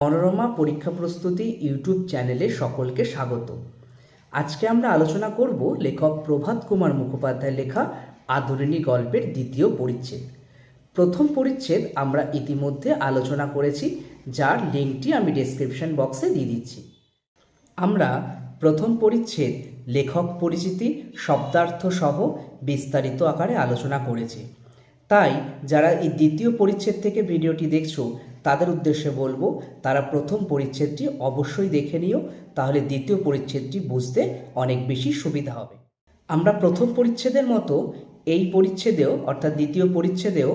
মনোরমা পরীক্ষা প্রস্তুতি ইউটিউব চ্যানেলে সকলকে স্বাগত। আজকে আমরা আলোচনা করব লেখক প্রভাত কুমার মুখোপাধ্যায়ের লেখা আদরিণী গল্পের দ্বিতীয় পরিচ্ছেদ। প্রথম পরিচ্ছেদ আমরা ইতিমধ্যে আলোচনা করেছি, যার লিঙ্কটি আমি ডেসক্রিপশন বক্সে দিয়ে দিচ্ছি। আমরা প্রথম পরিচ্ছেদ লেখক পরিচিতি, শব্দার্থ সহ বিস্তারিত আকারে আলোচনা করেছি। তাই যারা এই দ্বিতীয় পরিচ্ছেদ থেকে ভিডিওটি দেখছো তাদের উদ্দেশ্যে বলবো, তারা প্রথম পরিচ্ছেদটি অবশ্যই দেখে নিও, তাহলে দ্বিতীয় পরিচ্ছেদটি বুঝতে অনেক বেশি সুবিধা হবে। আমরা প্রথম পরিচ্ছেদের মতো এই পরিচ্ছেদেও অর্থাৎ দ্বিতীয় পরিচ্ছেদেও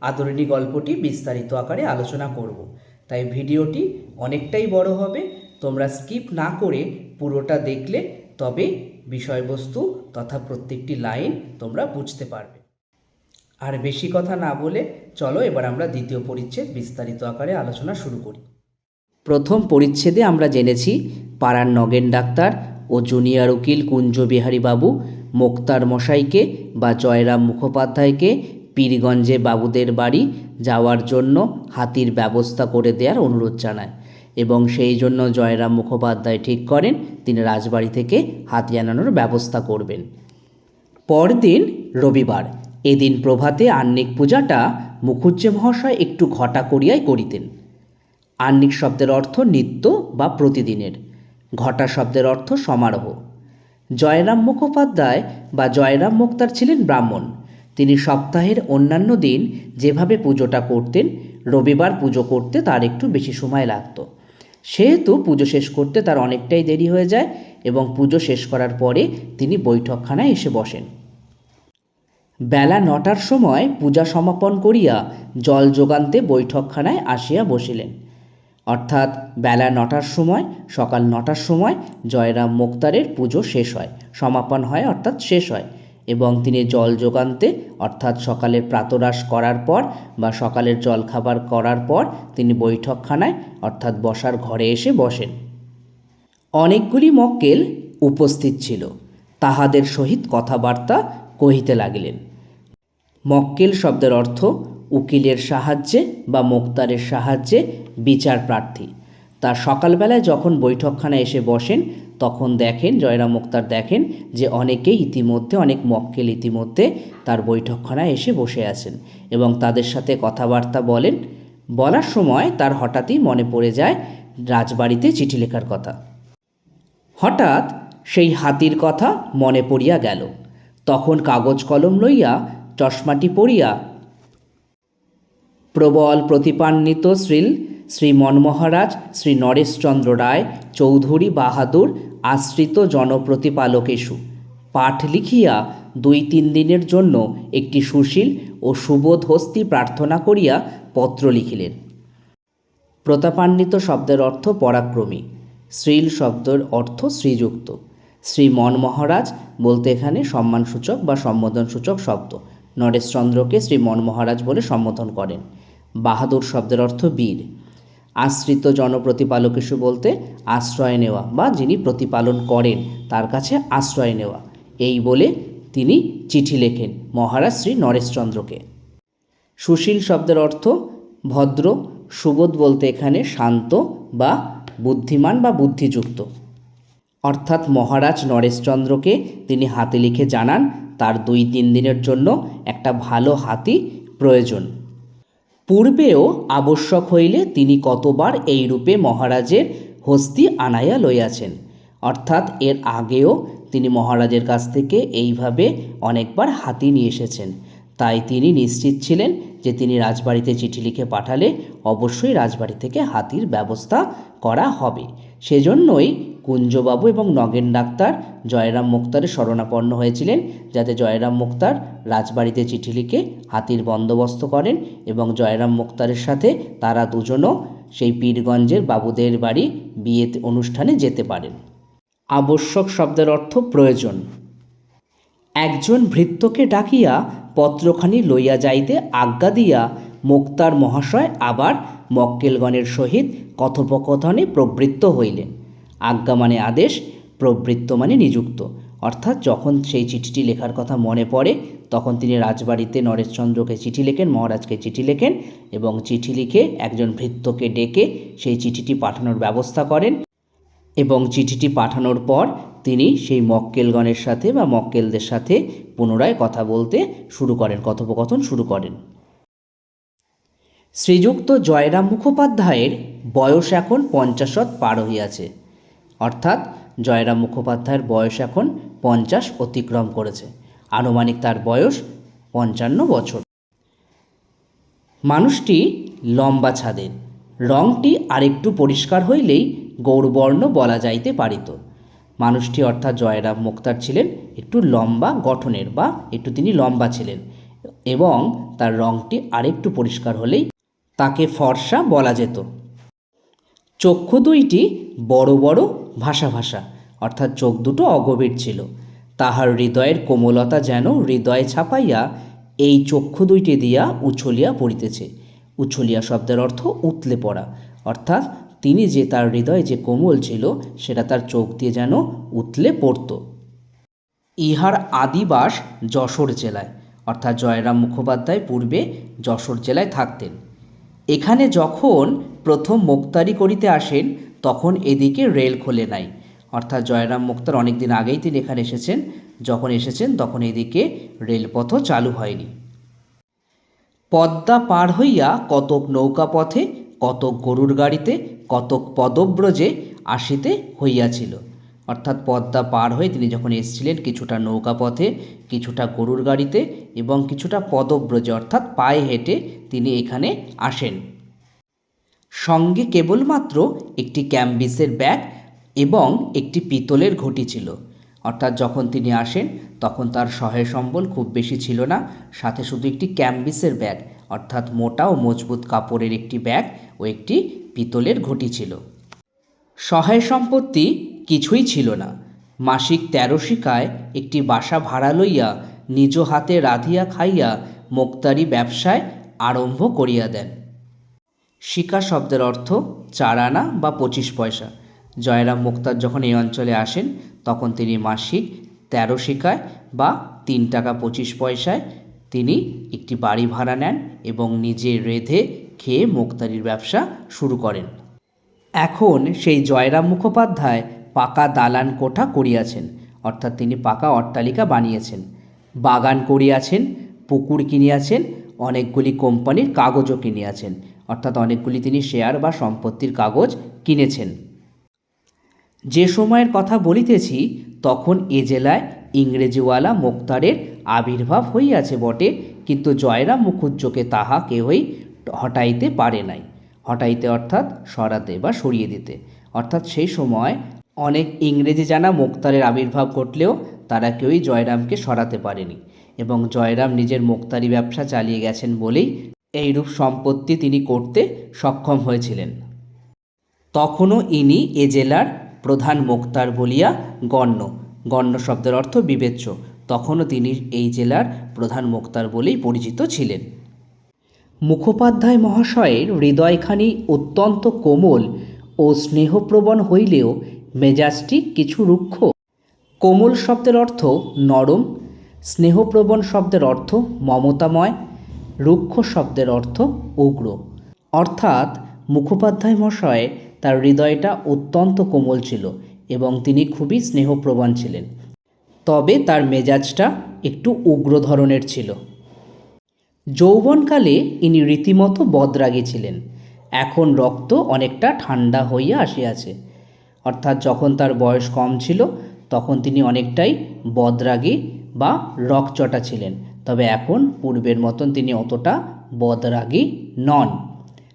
আদরিণী গল্পটি বিস্তারিত আকারে আলোচনা করব। তাই ভিডিওটি অনেকটাই বড় হবে, তোমরা স্কিপ না করে পুরোটা দেখলে তবে বিষয়বস্তু তথা প্রত্যেকটি লাইন তোমরা বুঝতে পারবে। আর বেশি কথা না বলে চলো এবার আমরা দ্বিতীয় পরিচ্ছেদ বিস্তারিত আকারে আলোচনা শুরু করি। প্রথম পরিচ্ছেদে আমরা জেনেছি পাড়ার নগেন ডাক্তার ও জুনিয়র উকিল কুঞ্জবিহারী বাবু মোক্তার মশাইকে বা জয়রাম মুখোপাধ্যায়কে পীরগঞ্জে বাবুদের বাড়ি যাওয়ার জন্য হাতির ব্যবস্থা করে দেওয়ার অনুরোধ জানায় এবং সেই জন্য জয়রাম মুখোপাধ্যায় ঠিক করেন তিনি রাজবাড়ি থেকে হাতি আনানোর ব্যবস্থা করবেন। পরদিন রবিবার, এদিন প্রভাতে আহ্নিক পূজাটা মুখুজ্জে মহাশয় একটু ঘটা করিয়াই করিতেন। আহ্নিক শব্দের অর্থ নিত্য বা প্রতিদিনের, ঘটা শব্দের অর্থ সমারোহ। জয়রাম মুখোপাধ্যায় বা জয়রাম মোক্তার ছিলেন ব্রাহ্মণ। তিনি সপ্তাহের অন্যান্য দিন যেভাবে পুজোটা করতেন, রবিবার পুজো করতে তার একটু বেশি সময় লাগত। সেহেতু পুজো শেষ করতে তার অনেকটাই দেরি হয়ে যায় এবং পুজো শেষ করার পরে তিনি বৈঠকখানায় এসে বসেন। বেলা 9টার সময় পূজা সমাপন করিয়া জল যোগান্তে বৈঠকখানায় আসিয়া বসিলেন। অর্থাৎ বেলা 9টার সময়, সকাল 9টার সময় জয়রাম মোক্তারের পুজো শেষ হয়, সমাপন হয় অর্থাৎ শেষ হয়, এবং তিনি জল যোগান্তে অর্থাৎ সকালের প্রাতরাশ করার পর বা সকালের জলখাবার করার পর তিনি বৈঠকখানায় অর্থাৎ বসার ঘরে এসে বসেন। অনেকগুলি মক্কেল উপস্থিত ছিল, তাহাদের সহিত কথাবার্তা কহিতে লাগিলেন। মক্কেল শব্দের অর্থ উকিলের সাহায্যে বা মোক্তারের সাহায্যে বিচার প্রার্থী। তার সকালবেলায় যখন বৈঠকখানায় এসে বসেন তখন দেখেন, জয়রাম মোক্তার দেখেন যে অনেক মক্কেল ইতিমধ্যে তার বৈঠকখানায় এসে বসে আছেন এবং তাদের সাথে কথাবার্তা বলেন। বলার সময় তার হঠাৎই মনে পড়ে যায় রাজবাড়িতে চিঠি লেখার কথা। হঠাৎ সেই হাতির কথা মনে পড়িয়া গেল। তখন কাগজ কলম লইয়া চশমাটি পড়িয়া প্রবল প্রতিপান্বিত শ্রী মনমহারাজ শ্রী নরেশচন্দ্র রায় চৌধুরী বাহাদুর আশ্রিত জনপ্রতিপালকেষু পাঠ লিখিয়া 2-3 দিনের জন্য একটি সুশীল ও সুবোধ হস্তি প্রার্থনা করিয়া পত্র লিখিলেন। প্রতাপান্বিত শব্দের অর্থ পরাক্রমী, শ্রীল শব্দের অর্থ শ্রীযুক্ত। শ্রী মনমহারাজ বলতে এখানে সম্মানসূচক বা সম্বোধনসূচক শব্দ। নরেশচন্দ্রকে শ্রী মনমহারাজ বলে সম্বোধন করেন। বাহাদুর শব্দের অর্থ বীর। আশ্রিত জনপ্রতিপালকেষু বলতে আশ্রয় নেওয়া বা যিনি প্রতিপালন করেন তার কাছে আশ্রয় নেওয়া, এই বলে তিনি চিঠি লেখেন মহারাজ শ্রী নরেশচন্দ্রকে। সুশীল শব্দের অর্থ ভদ্র। সুবোধ বলতে এখানে শান্ত বা বুদ্ধিমান বা বুদ্ধিযুক্ত। অর্থাৎ মহারাজ নরেশচন্দ্রকে তিনি হাতে লিখে জানান তার 2-3 দিনের জন্য একটা ভালো হাতি প্রয়োজন। পূর্বেও আবশ্যক হইলে তিনি কতবার এই রূপে মহারাজের হস্তি আনাইয়া লইয়াছেন, অর্থাৎ এর আগেও তিনি মহারাজের কাছ থেকে এইভাবে অনেকবার হাতি নিয়ে এসেছেন। তাই তিনি নিশ্চিত ছিলেন যে তিনি রাজবাড়িতে চিঠি লিখে পাঠালে অবশ্যই রাজবাড়ি থেকে হাতির ব্যবস্থা করা হবে। সেজন্যই কুঞ্জবাবু এবং নগেন ডাক্তার জয়রাম মোক্তারের শরণাপন্ন হয়েছিলেন, যাতে জয়রাম মোক্তার রাজবাড়িতে চিঠি লিখে হাতির বন্দোবস্ত করেন এবং জয়রাম মোক্তারের সাথে তারা দুজনও সেই পীরগঞ্জের বাবুদের বাড়ি বিয়ে অনুষ্ঠানে যেতে পারেন। আবশ্যক শব্দের অর্থ প্রয়োজন। একজন ভৃত্যকে ডাকিয়া পত্রখানি লইয়া যাইতে আজ্ঞা দিয়া মোক্তার মহাশয় আবার মক্কেলগণের সহিত কথোপকথনে প্রবৃত্ত হইলেন। আজ্ঞা মানে আদেশ, প্রবৃত্ত মানে নিযুক্ত, অর্থাৎ যখন সেই চিঠিটি লেখার কথা মনে পড়ে তখন তিনি রাজবাড়িতে নরেশচন্দ্রকে চিঠি লেখেন, মহারাজকে চিঠি লেখেন এবং চিঠি লিখে একজন ভৃত্যকে ডেকে সেই চিঠিটি পাঠানোর ব্যবস্থা করেন এবং চিঠিটি পাঠানোর পর তিনি সেই মক্কেলগণের সাথে বা মক্কেলদের সাথে পুনরায় কথা বলতে শুরু করেন, কথোপকথন শুরু করেন। শ্রীযুক্ত জয়রাম মুখোপাধ্যায়ের বয়স এখন 50 পার হইয়াছে, অর্থাৎ জয়রাম মুখোপাধ্যায়ের বয়স এখন 50 অতিক্রম করেছে। আনুমানিক তার বয়স 55 বছর। মানুষটি লম্বা ছাদের, রঙটি আরেকটু পরিষ্কার হইলেই গৌরবর্ণ বলা যাইতে পারিত। মানুষটি অর্থাৎ জয়রাম মুক্তার ছিলেন একটু লম্বা গঠনের, বা একটু তিনি লম্বা ছিলেন, এবং তার রঙটি আরেকটু পরিষ্কার হলেই তাকে ফর্সা বলা যেত। চক্ষু দুইটি বড় বড় ভাসা ভাসা, অর্থাৎ চোখ দুটো অগভীর ছিল। তাহার হৃদয়ের কোমলতা যেন হৃদয়ে ছাপাইয়া এই চক্ষু দুইটি দিয়া উছলিয়া পড়িতেছে। উছলিয়া শব্দের অর্থ উতলে পড়া, অর্থাৎ তিনি যে তার হৃদয় যে কোমল ছিল সেটা তার চোখ দিয়ে যেন উতলে পড়ত। ইহার আদিবাস যশোর জেলায়, অর্থাৎ জয়রাম মুখোপাধ্যায় পূর্বে যশোর জেলায় থাকতেন। এখানে যখন প্রথম মোক্তারি করিতে আসেন তখন এদিকে রেল খোলে নাই, অর্থাৎ জয়রাম মুক্তার অনেক দিন আগেই তিনি এখানে এসেছেন। যখন এসেছেন তখন এদিকে রেলপথও চালু হয়নি। পদ্মা পার হইয়া কতক নৌকা পথে, কতক গরুর গাড়িতে, কতক পদব্রজে আসিতে হইয়াছিল। অর্থাৎ পদ্মা পার হয়ে তিনি যখন এসেছিলেন কিছুটা নৌকা পথে, কিছুটা গরুর গাড়িতে এবং কিছুটা পদব্রজে অর্থাৎ পায়ে হেঁটে তিনি এখানে আসেন। সঙ্গে কেবলমাত্র একটি ক্যাম্বিসের ব্যাগ এবং একটি পিতলের ঘটি ছিল। অর্থাৎ যখন তিনি আসেন তখন তার সহায় সম্বল খুব বেশি ছিল না, সাথে শুধু একটি ক্যাম্বিসের ব্যাগ অর্থাৎ মোটা ও মজবুত কাপড়ের একটি ব্যাগ ও একটি পিতলের ঘটি ছিল। সহায় সম্পত্তি কিছুই ছিল না। মাসিক 13 শিকায় একটি বাসা ভাড়া লইয়া নিজ হাতে রাঁধিয়া খাইয়া মোক্তারি ব্যবসায় আরম্ভ করিয়া দেন। শিকা শব্দের অর্থ 4 আনা বা 25 পয়সা। জয়রাম মুক্তার যখন এই অঞ্চলে আসেন তখন তিনি মাসিক 13 শিকায় বা 3 টাকা 25 পয়সায় তিনি একটি বাড়ি ভাড়া নেন এবং নিজে রেঁধে খেয়ে মোক্তারির ব্যবসা শুরু করেন। এখন সেই জয়রাম মুখোপাধ্যায় পাকা দালান কোঠা করিয়াছেন, অর্থাৎ তিনি পাকা অট্টালিকা বানিয়েছেন, বাগান করিয়াছেন, পুকুর কিনিয়াছেন, অনেকগুলি কোম্পানির কাগজও কিনিয়াছেন, অর্থাৎ অনেকগুলি তিনি শেয়ার বা সম্পত্তির কাগজ কিনেছেন। যে সময়ের কথা বলিতেছি তখন এ জেলায় ইংরেজিওয়ালা মোক্তারের আবির্ভাব হইয়াছে বটে, কিন্তু জয়রাম মুখুজ্জকে তাহা কেহই হটাইতে পারে নাই। হটাইতে অর্থাৎ সরাতে বা সরিয়ে দিতে, অর্থাৎ সেই সময় অনেক ইংরেজি জানা মোক্তারের আবির্ভাব ঘটলেও তারা কেউই জয়রামকে সরাতে পারেনি এবং জয়রাম নিজের মোক্তারি ব্যবসা চালিয়ে গেছেন বলেই এইরূপ সম্পত্তি তিনি করতে সক্ষম হয়েছিলেন। তখনও ইনি এ জেলার প্রধান মোক্তার বলিয়া গণ্য। গণ্য শব্দের অর্থ বিবেচ্য। তখনও তিনি এই জেলার প্রধান মোক্তার বলেই পরিচিত ছিলেন। মুখোপাধ্যায় মহাশয়ের হৃদয়খানি অত্যন্ত কোমল ও স্নেহপ্রবণ হইলেও মেজাজটি কিছু রুক্ষ। কোমল শব্দের অর্থ নরম, স্নেহপ্রবণ শব্দের অর্থ মমতাময়, রুক্ষ শব্দের অর্থ উগ্র। অর্থাৎ মুখোপাধ্যায় মশায় তার হৃদয়টা অত্যন্ত কোমল ছিল এবং তিনি খুবই স্নেহপ্রবণ ছিলেন, তবে তার মেজাজটা একটু উগ্র ধরনের ছিল। যৌবনকালে ইনি রীতিমতো বদরাগী ছিলেন। এখন রক্ত অনেকটা ঠান্ডা হইয়া আসিয়াছে, অর্থাৎ যখন তার বয়স কম ছিল তখন তিনি অনেকটাই বদরাগী বা রকচটা ছিলেন, তবে এখন পূর্বের মতন তিনি অতটা বদরাগী নন।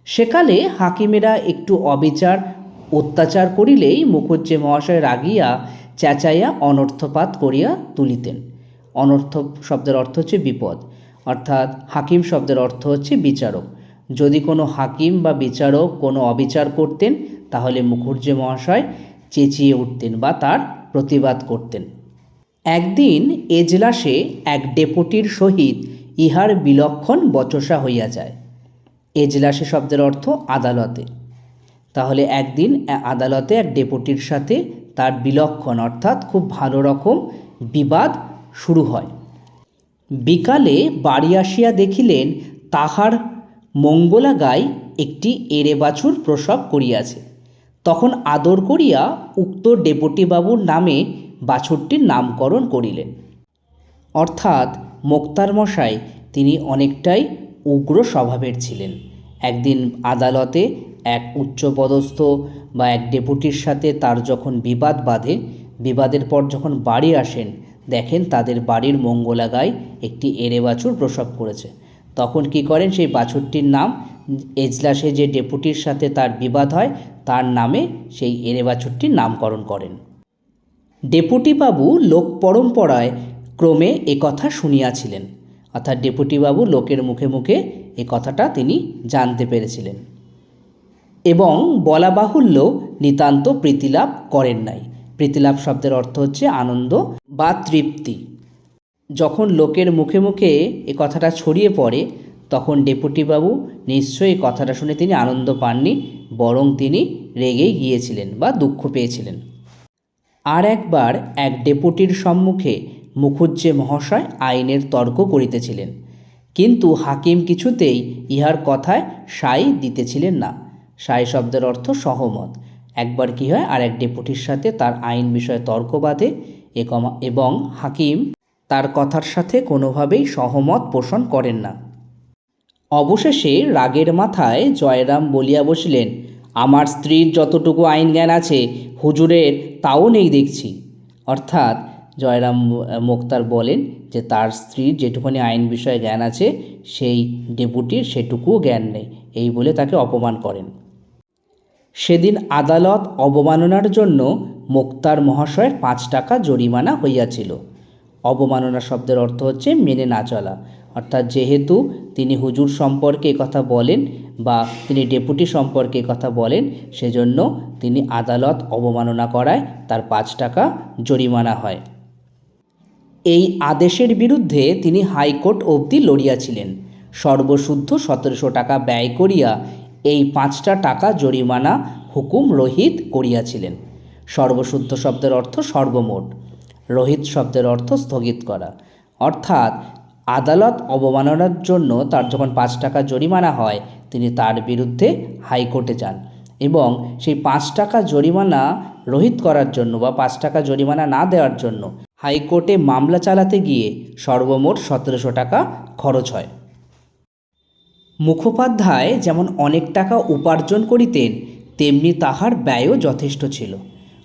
সেকালে হাকিমেরা একটু অবিচার অত্যাচার করিলেই মুখুজ্জে মহাশয় রাগিয়া চেঁচাইয়া অনর্থপাত করিয়া তুলিতেন। অনর্থ শব্দের অর্থ হচ্ছে বিপদ, অর্থাৎ হাকিম শব্দের অর্থ হচ্ছে বিচারক। যদি কোনো হাকিম বা বিচারক কোনো অবিচার করতেন তাহলে মুখুজ্জে মহাশয় চেঁচিয়ে উঠতেন বা তার প্রতিবাদ করতেন। একদিন এজলাসে এক ডেপুটির সহিত ইহার বিলক্ষণ বচসা হইয়া যায়। এজলাসে শব্দের অর্থ আদালতে। তাহলে একদিন আদালতে এক ডেপুটির সাথে তার বিলক্ষণ অর্থাৎ খুব ভালো রকম বিবাদ শুরু হয়। বিকালে বাড়ি আসিয়া দেখিলেন তাহার মঙ্গলা গাই একটি এড়ে বাছুর প্রসব করিয়াছে। তখন আদর করিয়া উক্ত ডেপুটিবাবুর নামে বাছুরটির নামকরণ করিলেন। অর্থাৎ মোক্তার মশাই তিনি অনেকটাই উগ্র স্বভাবের ছিলেন। একদিন আদালতে এক উচ্চপদস্থ বা এক ডেপুটির সাথে তার যখন বিবাদ বাধে, বিবাদের পর যখন বাড়ি আসেন দেখেন তাদের বাড়ির মঙ্গলা গাই একটি এড়ে বাছুর প্রসব করেছে। তখন কি করেন, সেই বাছুরটির নাম এজলাসে যে ডেপুটির সাথে তার বিবাদ হয় তার নামে সেই এড়ে বাছুরটির নামকরণ করেন। ডেপুটিবাবু লোক পরম্পরায় ক্রমে কথা শুনিয়াছিলেন, অর্থাৎ ডেপুটিবাবু লোকের মুখে মুখে এ কথাটা তিনি জানতে পেরেছিলেন এবং বলা বাহুল্য নিতান্ত প্রীতিলাভ করেন নাই। প্রীতিলাভ শব্দের অর্থ হচ্ছে আনন্দ বা তৃপ্তি। যখন লোকের মুখে মুখে এ কথাটা ছড়িয়ে পড়ে তখন ডেপুটিবাবু নিশ্চয়ই কথাটা শুনে তিনি আনন্দ পাননি, বরং তিনি রেগেই গিয়েছিলেন বা দুঃখ পেয়েছিলেন। আর একবার এক ডেপুটির সম্মুখে মুখুজ্জে মহাশয় আইনের তর্ক করিতেছিলেন, কিন্তু হাকিম কিছুতেই ইহার কথায় সাই দিতেছিলেন না। সাই শব্দের অর্থ সহমত। একবার কি হয়, আর এক ডেপুটির সাথে তার আইন বিষয়ে তর্ক বাধে এবং হাকিম তার কথার সাথে কোনোভাবেই সহমত পোষণ করেন না। অবশেষে রাগের মাথায় জয়রাম বলিয়া বসিলেন, আমার স্ত্রীর যতটুকু আইন জ্ঞান আছে হুজুরের তাও নেই দেখছি। অর্থাৎ জয়রাম মোক্তার বলেন যে তার স্ত্রীর যেটুকুনি আইন বিষয়ে জ্ঞান আছে সেই ডেপুটির সেটুকুও জ্ঞান নেই, এই বলে তাকে অপমান করেন। সেদিন আদালত অবমাননার জন্য মোক্তার মহাশয়ের 5 টাকা জরিমানা হইয়াছিল। অবমাননা শব্দের অর্থ হচ্ছে মেনে না চলা। অর্থাৎ যেহেতু তিনি হুজুর সম্পর্কে কথা বলেন বা তিনি ডেপুটি সম্পর্কে কথা বলেন, সেজন্য তিনি আদালত অবমাননা করায় তার 5 টাকা জরিমানা হয়। এই আদেশের বিরুদ্ধে তিনি হাইকোর্ট অবধি লড়িয়াছিলেন। সর্বশুদ্ধ 1700 টাকা ব্যয় করিয়া এই 5টা টাকা জরিমানা হুকুম রহিত করিয়াছিলেন। সর্বশুদ্ধ শব্দের অর্থ সর্বমোট, রহিত শব্দের অর্থ স্থগিত করা। অর্থাৎ আদালত অবমাননার জন্য তার যখন 5 টাকা জরিমানা হয় তিনি তার বিরুদ্ধে হাইকোর্টে যান এবং সেই 5 টাকা জরিমানা রহিত করার জন্য বা 5 টাকা জরিমানা না দেওয়ার জন্য হাইকোর্টে মামলা চালাতে গিয়ে সর্বমোট 1700 টাকা খরচ হয়। মুখোপাধ্যায় যেমন অনেক টাকা উপার্জন করিতেন তেমনি তাহার ব্যয়ও যথেষ্ট ছিল।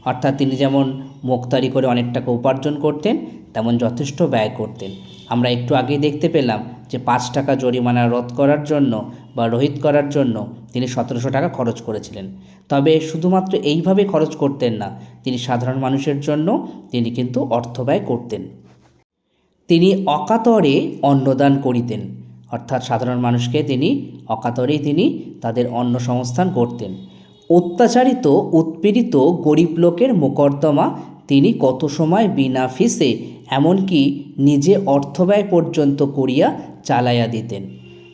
অর্থাৎ তিনি যেমন মোক্তারি করে অনেক টাকা উপার্জন করতেন তেমন যথেষ্ট ব্যয় করতেন। আমরা একটু আগেই দেখতে পেলাম যে 5 টাকা জরিমানা রদ করার জন্য বা রহিত করার জন্য তিনি 1700 টাকা খরচ করেছিলেন। তবে শুধুমাত্র এইভাবে খরচ করতেন না, তিনি সাধারণ মানুষের জন্য তিনি কিন্তু অর্থ ব্যয় করতেন। তিনি অকাতরে অন্নদান করিতেন, অর্থাৎ সাধারণ মানুষকে তিনি অকাতরেই তিনি তাদের অন্ন সংস্থান করতেন। অত্যাচারিত উৎপীড়িত গরিব লোকের মোকদ্দমা তিনি কত সময় বিনা ফিসে এমনকি নিজে অর্থব্যয় পর্যন্ত করিয়া চালাইয়া দিতেন।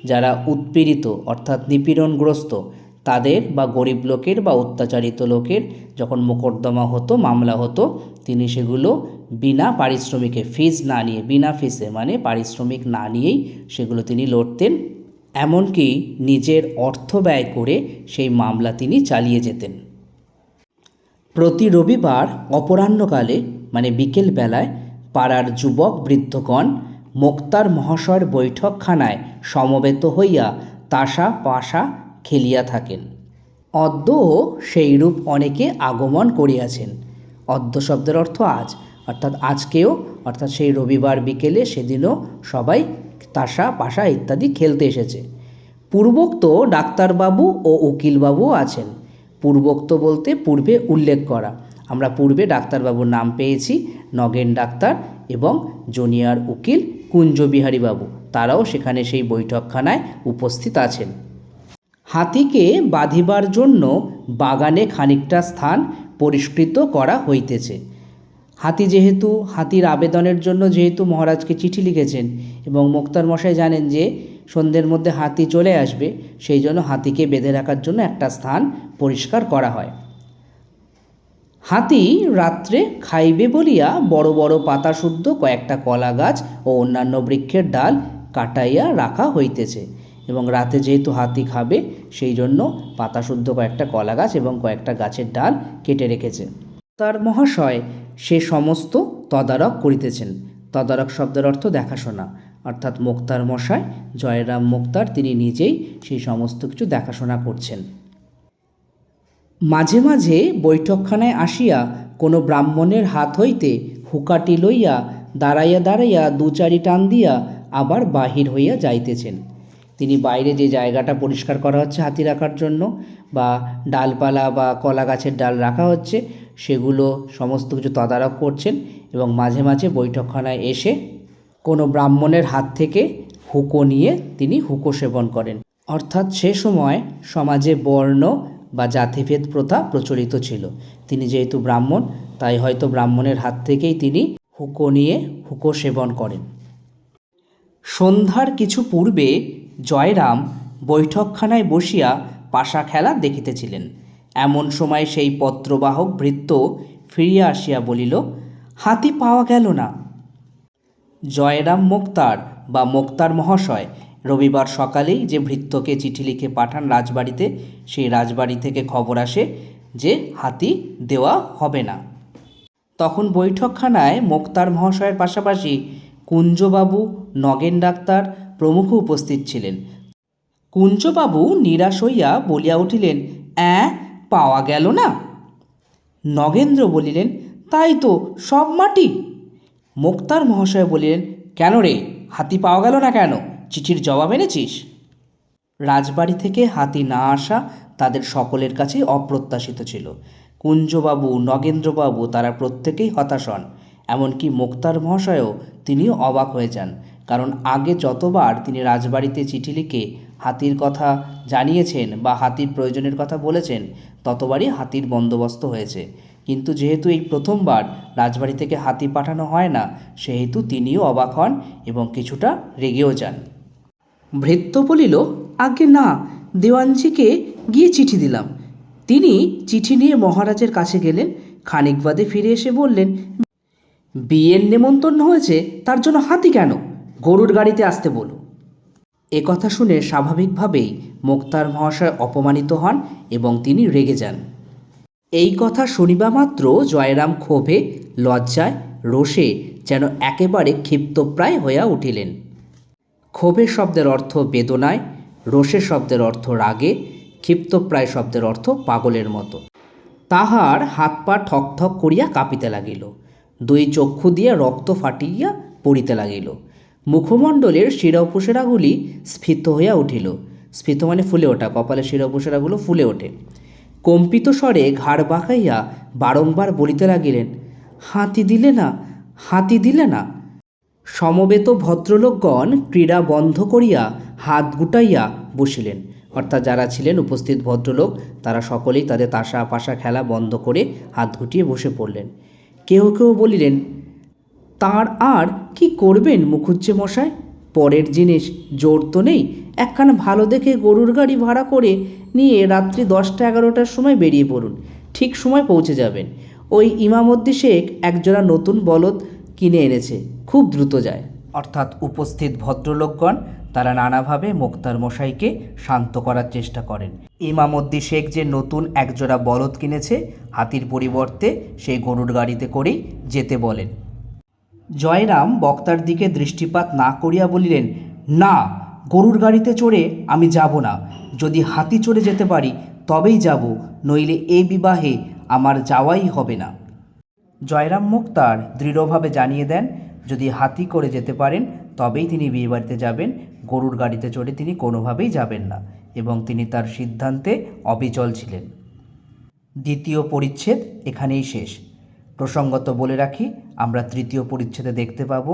যারা উৎপীড়িত অর্থাৎ নিপীড়নগ্রস্ত তাদের বা গরিব লোকের বা অত্যাচারিত লোকের যখন মোকদ্দমা হতো, মামলা হতো, তিনি সেগুলো বিনা পারিশ্রমিকে, ফিস না নিয়ে, বিনা ফিসে মানে পারিশ্রমিক না নিয়েই সেগুলো তিনি লড়তেন। এমনকি নিজের অর্থ ব্যয় করে সেই মামলা তিনি চালিয়ে যেতেন। প্রতি রবিবার অপরাহ্নকালে মানে বিকেল বেলায় পাড়ার যুবক বৃদ্ধগণ মোক্তার মহাশয়ের বৈঠকখানায় সমবেত হইয়া তাসা পাশা খেলিয়া থাকেন। অদ্যও সেইরূপ অনেকে আগমন করিয়াছেন। অদ্য শব্দের অর্থ আজ, অর্থাৎ আজকেও, অর্থাৎ সেই রবিবার বিকেলে সেদিনও সবাই তাসা পাশা ইত্যাদি খেলতে এসেছে। পূর্বোক্ত ডাক্তারবাবু ও উকিলবাবুও আছেন। পূর্বোক্ত বলতে পূর্বে উল্লেখ করা। আমরা পূর্বে ডাক্তারবাবুর নাম পেয়েছি, নগেন ডাক্তার এবং জুনিয়র উকিল কুঞ্জবিহারীবাবু, তারাও সেখানে সেই বৈঠকখানায় উপস্থিত আছেন। হাতিকে বাঁধিবার জন্য বাগানে খানিকটা স্থান পরিষ্কৃত করা হইতেছে। হাতির আবেদনের জন্য যেহেতু মহারাজকে চিঠি লিখেছেন এবং মোক্তার মশাই জানেন যে সন্ধ্যের মধ্যে হাতি চলে আসবে, সেই জন্য হাতিকে বেঁধে রাখার জন্য একটা স্থান পরিষ্কার করা হয়। হাতি রাত্রে খাইবে বলিয়া বড় বড় পাতাশুদ্ধ কয়েকটা কলা গাছ ও অন্যান্য বৃক্ষের ডাল কাটাইয়া রাখা হইতেছে। এবং রাতে যেহেতু হাতি খাবে সেই জন্য পাতাশুদ্ধ কয়েকটা কলা গাছ এবং কয়েকটা গাছের ডাল কেটে রেখেছে। তার মহাশয় সে সমস্ত তদারক করিতেছেন। তদারক শব্দের অর্থ দেখাশোনা, অর্থাৎ মোক্তার মশাই জয়রাম মোক্তার তিনি নিজেই সেই সমস্ত কিছু দেখাশোনা করছেন। মাঝে মাঝে বৈঠকখানায় আসিয়া কোনো ব্রাহ্মণের হাত হইতে হুকাটি লইয়া দাঁড়াইয়া দাঁড়াইয়া দু চারি টান দিয়া আবার বাহির হইয়া যাইতেছেন। তিনি বাইরে যে জায়গাটা পরিষ্কার করা হচ্ছে হাতি রাখার জন্য, বা ডালপালা বা কলা গাছের ডাল রাখা হচ্ছে, সেগুলো সমস্ত কিছু তদারক করছেন। এবং মাঝে মাঝে বৈঠকখানায় এসে কোনো ব্রাহ্মণের হাত থেকে হুঁকো নিয়ে তিনি হুঁকো সেবন করেন। অর্থাৎ সে সময় সমাজে বর্ণ বা জাতিভেদ প্রথা প্রচলিত ছিল। তিনি যেহেতু ব্রাহ্মণ, তাই হয়তো ব্রাহ্মণের হাত থেকেই তিনি হুঁকো নিয়ে হুঁকো সেবন করেন। সন্ধ্যার কিছু পূর্বে জয়রাম বৈঠকখানায় বসিয়া পাশা খেলা দেখিতেছিলেন। এমন সময় সেই পত্রবাহক ভৃত্য ফিরিয়া আসিয়া বলিল, হাতি পাওয়া গেল না। জয়রাম মোক্তার বা মোক্তার মহাশয় রবিবার সকালেই যে ভৃত্যকে চিঠি লিখে পাঠান রাজবাড়িতে, সেই রাজবাড়ি থেকে খবর আসে যে হাতি দেওয়া হবে না। তখন বৈঠকখানায় মোক্তার মহাশয়ের পাশাপাশি কুঞ্জবাবু, নগেন ডাক্তার প্রমুখ উপস্থিত ছিলেন। কুঞ্জবাবু নিরাশ হইয়া বলিয়া উঠিলেন, পাওয়া গেল না? নগেন্দ্র বলিলেন, তাই তো, সব মাটি। মোক্তার মহাশয় বলিলেন, কেন রে, হাতি পাওয়া গেল না কেন? চিঠির জবাব এনেছিস? রাজবাড়ি থেকে হাতি না আসা তাদের সকলের কাছেই অপ্রত্যাশিত ছিল। কুঞ্জবাবু, নগেন্দ্রবাবু তারা প্রত্যেকেই হতাশ হন। এমনকি মোক্তার মহাশয়ও তিনিও অবাক হয়ে যান, কারণ আগে যতবার তিনি রাজবাড়িতে চিঠি লিখে হাতির কথা জানিয়েছেন বা হাতির প্রয়োজনের কথা বলেছেন, ততবারই হাতির বন্দোবস্ত হয়েছে। কিন্তু যেহেতু এই প্রথমবার রাজবাড়ি থেকে হাতি পাঠানো হয় না, সেহেতু তিনিও অবাক হন এবং কিছুটা রেগেও যান। ভৃত্য বলিল, আগে না, দেওয়ানজিকে গিয়ে চিঠি দিলাম। তিনি চিঠি নিয়ে মহারাজের কাছে গেলেন। খানিক বাদে ফিরে এসে বললেন, বিয়ের নেমন্তন্ন হয়েছে, তার জন্য হাতি কেন? গরুর গাড়িতে আসতে বলো। এ কথা শুনে স্বাভাবিকভাবেই মোক্তার মহাশয় অপমানিত হন এবং তিনি রেগে যান। এই কথা শুনিবা মাত্র জয়রাম ক্ষোভে, লজ্জায়, রোষে যেন একেবারে ক্ষিপ্তপ্রায় হইয়া উঠিলেন। ক্ষোভের শব্দের অর্থ বেদনায়, রোষের শব্দের অর্থ রাগে, ক্ষিপ্তপ্রায় শব্দের অর্থ পাগলের মতো। তাহার হাত পা ঠক ঠক করিয়া কাঁপিতে লাগিল, দুই চক্ষু দিয়া রক্ত ফাটিয়া পড়িতে লাগিল, মুখমণ্ডলের শিরা উপশিরাগুলি স্ফীত হইয়া উঠিল। স্ফীত মানে ফুলে ওঠা, কপালের শিরা উপশিরাগুলো ফুলে ওঠে। কম্পিত স্বরে ঘাড় বাঁকাইয়া বারংবার বলিতে লাগিলেন, হাতি দিলে না, হাতি দিলে না। সমবেত ভদ্রলোকগণ ক্রীড়া বন্ধ করিয়া হাত গুটাইয়া বসিলেন। অর্থাৎ যারা ছিলেন উপস্থিত ভদ্রলোক, তারা সকলেই তাদের তাসা পাশা খেলা বন্ধ করে হাত গুটিয়ে বসে পড়লেন। কেউ কেউ বলিলেন, তাঁর আর কি করবেন মুখুজ্জে মশাই, পরের জিনিস জোর তো নেই, একখানা ভালো দেখে গরুর গাড়ি ভাড়া করে নিয়ে রাত্রি 10টা-11টার সময় বেরিয়ে পড়ুন, ঠিক সময় পৌঁছে যাবেন। ওই ইমামদ্দি শেখ একজোড়া নতুন বলদ কিনে এনেছে, খুব দ্রুত যায়। অর্থাৎ উপস্থিত ভদ্রলোকগণ তারা নানাভাবে মোক্তার মশাইকে শান্ত করার চেষ্টা করেন। ইমামদ্দি শেখ যে নতুন একজোড়া বলদ কিনেছে, হাতির পরিবর্তে সেই গরুর গাড়িতে করেই যেতে বলেন। জয়রাম বক্তার দিকে দৃষ্টিপাত না করিয়া বলিলেন, না, গরুর গাড়িতে চড়ে আমি যাব না। যদি হাতি চড়ে যেতে পারি তবেই যাব, নইলে এ বিবাহে আমার যাওয়াই হবে না। জয়রাম মোক্তার দৃঢ়ভাবে জানিয়ে দেন, যদি হাতি করে যেতে পারেন তবেই তিনি বিয়েবাড়িতে যাবেন, গরুর গাড়িতে চড়ে তিনি কোনোভাবেই যাবেন না, এবং তিনি তার সিদ্ধান্তে অবিচল ছিলেন। দ্বিতীয় পরিচ্ছেদ এখানেই শেষ। প্রসঙ্গত বলে রাখি, আমরা তৃতীয় পরিচ্ছেদে দেখতে পাব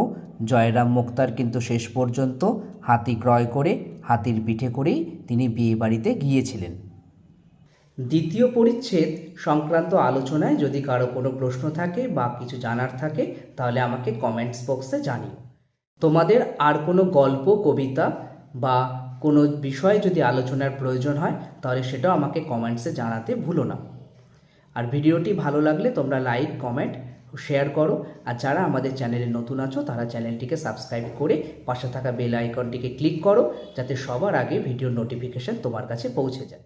জয়রাম মোক্তার কিন্তু শেষ পর্যন্ত হাতি ক্রয় করে হাতির পিঠে করেই তিনি বিয়েবাড়িতে গিয়েছিলেন। দ্বিতীয় পরিচ্ছেদ সংক্রান্ত আলোচনায় যদি কারো কোনো প্রশ্ন থাকে বা কিছু জানার থাকে, তাহলে আমাকে কমেন্টস বক্সে জানিও। তোমাদের আর কোনো গল্প, কবিতা বা কোনো বিষয়ে যদি আলোচনার প্রয়োজন হয়, তাহলে সেটাও আমাকে কমেন্টসে জানাতে ভুলো না। আর ভিডিওটি ভালো লাগলে তোমরা লাইক, কমেন্ট, শেয়ার করো। আর যারা আমাদের চ্যানেলে নতুন আছো তারা চ্যানেলটিকে সাবস্ক্রাইব করে পাশে থাকা বেল আইকনটিকে ক্লিক করো, যাতে সবার আগে ভিডিওর নোটিফিকেশন তোমার কাছে পৌঁছে যায়।